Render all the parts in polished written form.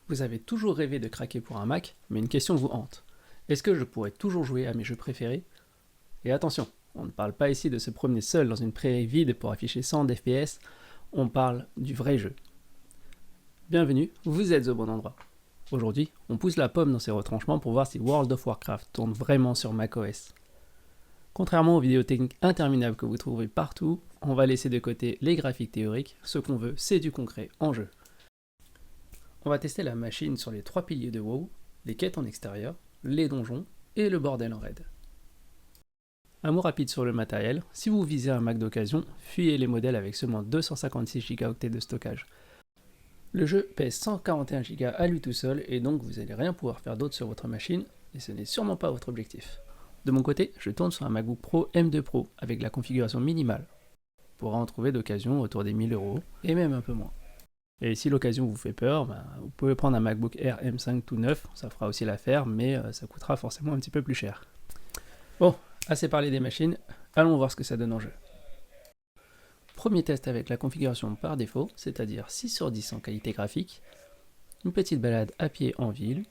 Vous avez toujours rêvé de craquer pour un Mac, mais une question vous hante. Est-ce que je pourrais toujours jouer à mes jeux préférés? Et attention, on ne parle pas ici de se promener seul dans une prairie vide pour afficher 100 FPS, on parle du vrai jeu. Bienvenue, vous êtes au bon endroit. Aujourd'hui, on pousse la pomme dans ses retranchements pour voir si World of Warcraft tourne vraiment sur macOS. Contrairement aux vidéos techniques interminables que vous trouverez partout, on va laisser de côté les graphiques théoriques, ce qu'on veut c'est du concret en jeu. On va tester la machine sur les 3 piliers de WoW, les quêtes en extérieur, les donjons et le bordel en raid. Un mot rapide sur le matériel, si vous visez un Mac d'occasion, fuyez les modèles avec seulement 256 Go de stockage. Le jeu pèse 141 Go à lui tout seul et donc vous n'allez rien pouvoir faire d'autre sur votre machine et ce n'est sûrement pas votre objectif. De mon côté, je tourne sur un MacBook Pro M2 Pro avec la configuration minimale. On pourra en trouver d'occasion autour des 1000 € et même un peu moins. Et si l'occasion vous fait peur, vous pouvez prendre un MacBook Air M5 tout neuf, ça fera aussi l'affaire, mais ça coûtera forcément un petit peu plus cher. Bon, assez parlé des machines, allons voir ce que ça donne en jeu. Premier test avec la configuration par défaut, c'est-à-dire 6 sur 10 en qualité graphique. Une petite balade à pied en ville,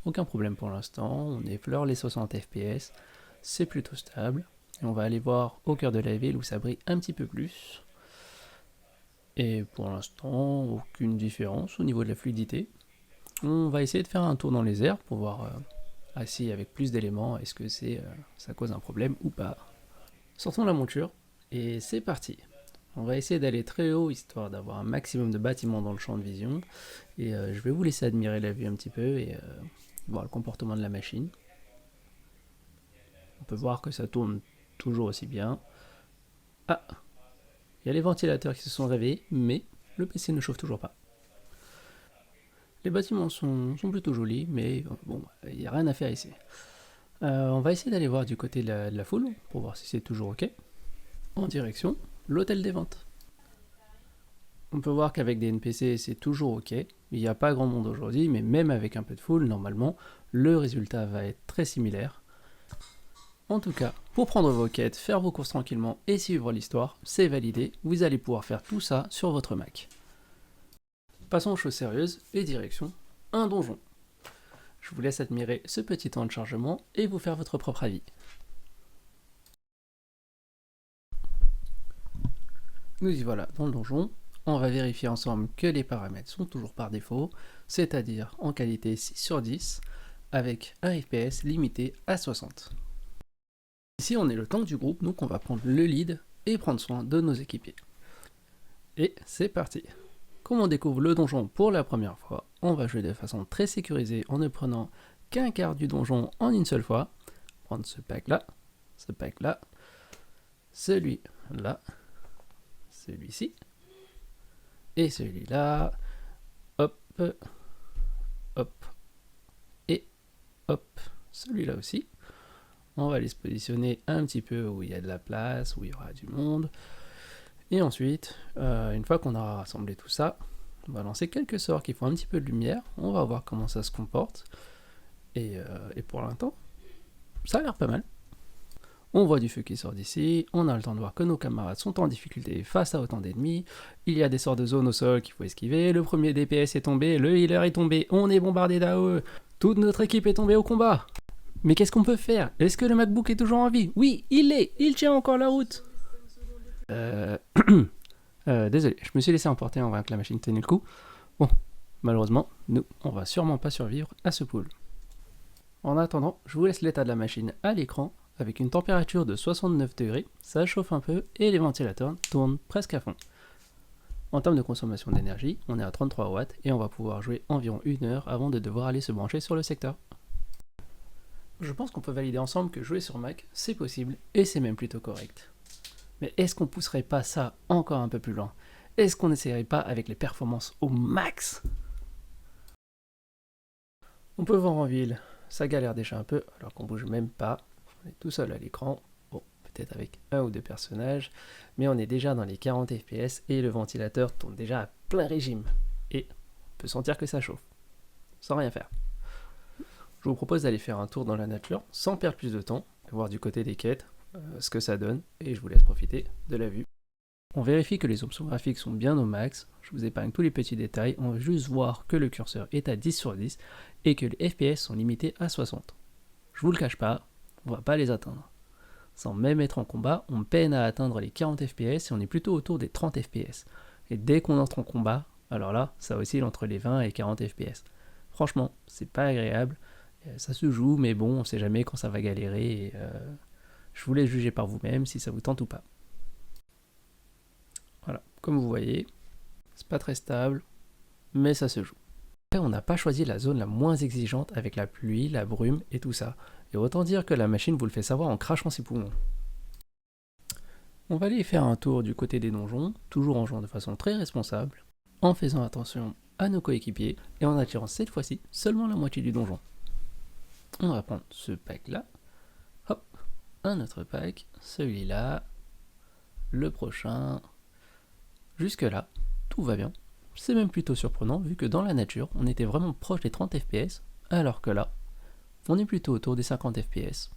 aucun problème pour l'instant, on effleure les 60 FPS, c'est plutôt stable. Et on va aller voir au cœur de la ville où ça brille un petit peu plus. Et pour l'instant, aucune différence au niveau de la fluidité. On va essayer de faire un tour dans les airs pour voir assis avec plus d'éléments, est-ce que ça cause un problème ou pas. Sortons la monture et c'est parti. On va essayer d'aller très haut histoire d'avoir un maximum de bâtiments dans le champ de vision. Et je vais vous laisser admirer la vue un petit peu et voir le comportement de la machine. On peut voir que ça tourne toujours aussi bien. Ah, il y a les ventilateurs qui se sont réveillés, mais le PC ne chauffe toujours pas. Les bâtiments sont plutôt jolis, mais bon, il n'y a rien à faire ici. On va essayer d'aller voir du côté de la foule, pour voir si c'est toujours ok. En direction, l'hôtel des ventes. On peut voir qu'avec des NPC, c'est toujours ok. Il n'y a pas grand monde aujourd'hui, mais même avec un peu de foule, normalement, le résultat va être très similaire. En tout cas, pour prendre vos quêtes, faire vos courses tranquillement et suivre l'histoire, c'est validé, vous allez pouvoir faire tout ça sur votre Mac. Passons aux choses sérieuses et direction un donjon. Je vous laisse admirer ce petit temps de chargement et vous faire votre propre avis. Nous y voilà dans le donjon. On va vérifier ensemble que les paramètres sont toujours par défaut, c'est-à-dire en qualité 6 sur 10 avec un FPS limité à 60. Ici on est le tank du groupe, donc on va prendre le lead et prendre soin de nos équipiers. Et c'est parti. Comme on découvre le donjon pour la première fois, on va jouer de façon très sécurisée en ne prenant qu'un quart du donjon en une seule fois. Prendre ce pack là, celui-là, celui-ci, et celui-là, hop, hop, et hop, celui-là aussi. On va aller se positionner un petit peu où il y a de la place, où il y aura du monde. Et ensuite, une fois qu'on aura rassemblé tout ça, on va lancer quelques sorts qui font un petit peu de lumière. On va voir comment ça se comporte. Et pour l'instant, ça a l'air pas mal. On voit du feu qui sort d'ici, on a le temps de voir que nos camarades sont en difficulté face à autant d'ennemis, il y a des sorts de zone au sol qu'il faut esquiver, le premier DPS est tombé, le healer est tombé, on est bombardé d'AOE, toute notre équipe est tombée au combat. Mais qu'est-ce qu'on peut faire? Est-ce que le MacBook est toujours en vie? Oui, il tient encore la route. Désolé, je me suis laissé emporter en voyant que la machine tenait le coup. Bon, malheureusement, nous, on va sûrement pas survivre à ce pool. En attendant, je vous laisse l'état de la machine à l'écran. Avec une température de 69 degrés, ça chauffe un peu et les ventilateurs tournent presque à fond. En termes de consommation d'énergie, on est à 33 watts et on va pouvoir jouer environ 1 heure avant de devoir aller se brancher sur le secteur. Je pense qu'on peut valider ensemble que jouer sur Mac, c'est possible et c'est même plutôt correct. Mais est-ce qu'on pousserait pas ça encore un peu plus loin? Est-ce qu'on n'essayerait pas avec les performances au max? On peut voir en ville, ça galère déjà un peu alors qu'on bouge même pas. On est tout seul à l'écran, bon, peut-être avec un ou deux personnages, mais on est déjà dans les 40 FPS et le ventilateur tourne déjà à plein régime. Et on peut sentir que ça chauffe, sans rien faire. Je vous propose d'aller faire un tour dans la nature, sans perdre plus de temps, voir du côté des quêtes ce que ça donne, et je vous laisse profiter de la vue. On vérifie que les options graphiques sont bien au max, je vous épargne tous les petits détails, on va juste voir que le curseur est à 10 sur 10 et que les FPS sont limités à 60. Je vous le cache pas, on va pas les atteindre. Sans même être en combat, on peine à atteindre les 40 FPS et on est plutôt autour des 30 FPS. Et dès qu'on entre en combat, alors là, ça oscille entre les 20 et 40 FPS. Franchement, c'est pas agréable, ça se joue, mais bon, on sait jamais quand ça va galérer et je vous laisse juger par vous-même si ça vous tente ou pas. Voilà, comme vous voyez, c'est pas très stable, mais ça se joue. Après, on n'a pas choisi la zone la moins exigeante avec la pluie, la brume et tout ça. Et autant dire que la machine vous le fait savoir en crachant ses poumons. On va aller faire un tour du côté des donjons, toujours en jouant de façon très responsable, en faisant attention à nos coéquipiers et en attirant cette fois-ci seulement la moitié du donjon. On va prendre ce pack là, hop, un autre pack, celui-là, le prochain, jusque là, tout va bien. C'est même plutôt surprenant vu que dans la nature, on était vraiment proche des 30 FPS, alors que là, on est plutôt autour des 50 FPS.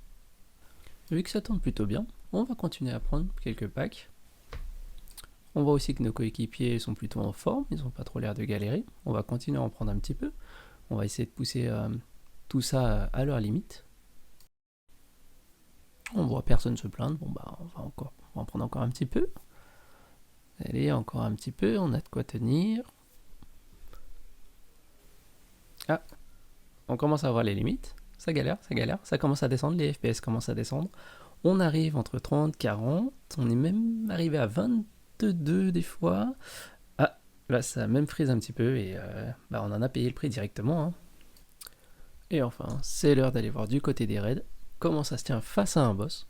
Vu que ça tourne plutôt bien, on va continuer à prendre quelques packs. On voit aussi que nos coéquipiers sont plutôt en forme, ils n'ont pas trop l'air de galérer. On va continuer à en prendre un petit peu. On va essayer de pousser tout ça à leur limite. On voit personne se plaindre, bon bah on va en prendre encore un petit peu. Allez, encore un petit peu, on a de quoi tenir. Ah, on commence à voir les limites. Ça galère, ça commence à descendre, les FPS commencent à descendre. On arrive entre 30, 40, on est même arrivé à 22 des fois. Ah, là ça même frise un petit peu et on en a payé le prix directement. Hein. Et enfin, c'est l'heure d'aller voir du côté des raids comment ça se tient face à un boss.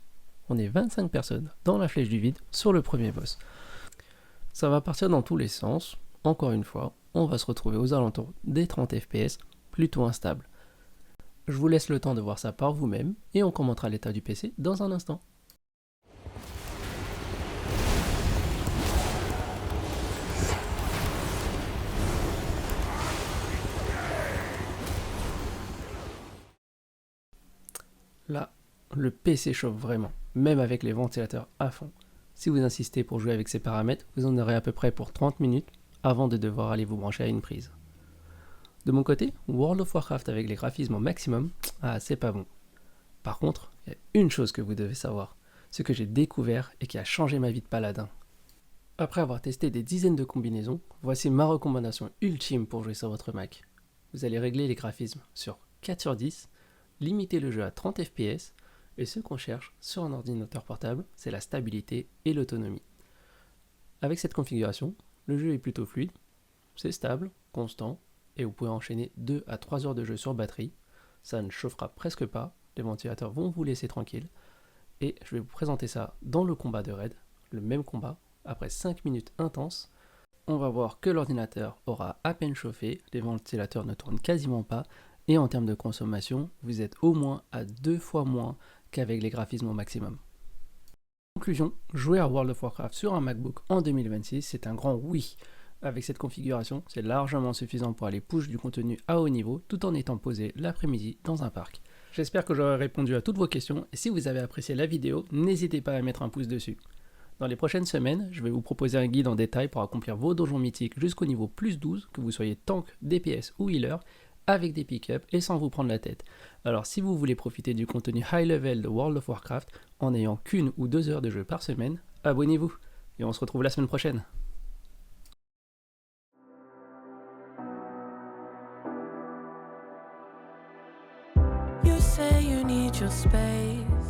On est 25 personnes dans la flèche du vide sur le premier boss. Ça va partir dans tous les sens. Encore une fois, on va se retrouver aux alentours des 30 FPS, plutôt instable. Je vous laisse le temps de voir ça par vous-même et on commentera l'état du PC dans un instant. Là, le PC chauffe vraiment, même avec les ventilateurs à fond. Si vous insistez pour jouer avec ces paramètres, vous en aurez à peu près pour 30 minutes avant de devoir aller vous brancher à une prise. De mon côté, World of Warcraft avec les graphismes au maximum, c'est pas bon. Par contre, il y a une chose que vous devez savoir, ce que j'ai découvert et qui a changé ma vie de paladin. Après avoir testé des dizaines de combinaisons, voici ma recommandation ultime pour jouer sur votre Mac. Vous allez régler les graphismes sur 4 sur 10, limiter le jeu à 30 FPS, et ce qu'on cherche sur un ordinateur portable, c'est la stabilité et l'autonomie. Avec cette configuration, le jeu est plutôt fluide, c'est stable, constant, et vous pouvez enchaîner 2 à 3 heures de jeu sur batterie. Ça ne chauffera presque pas, les ventilateurs vont vous laisser tranquille. Et je vais vous présenter ça dans le combat de raid, le même combat, après 5 minutes intenses. On va voir que l'ordinateur aura à peine chauffé, les ventilateurs ne tournent quasiment pas, et en termes de consommation, vous êtes au moins à 2 fois moins qu'avec les graphismes au maximum. Conclusion, jouer à World of Warcraft sur un MacBook en 2026, c'est un grand oui. Avec cette configuration, c'est largement suffisant pour aller push du contenu à haut niveau tout en étant posé l'après-midi dans un parc. J'espère que j'aurai répondu à toutes vos questions et si vous avez apprécié la vidéo, n'hésitez pas à mettre un pouce dessus. Dans les prochaines semaines, je vais vous proposer un guide en détail pour accomplir vos donjons mythiques jusqu'au niveau plus 12, que vous soyez tank, DPS ou healer, avec des pick-up et sans vous prendre la tête. Alors si vous voulez profiter du contenu high level de World of Warcraft en n'ayant qu'une ou 2 heures de jeu par semaine, abonnez-vous et on se retrouve la semaine prochaine. Say you need your space,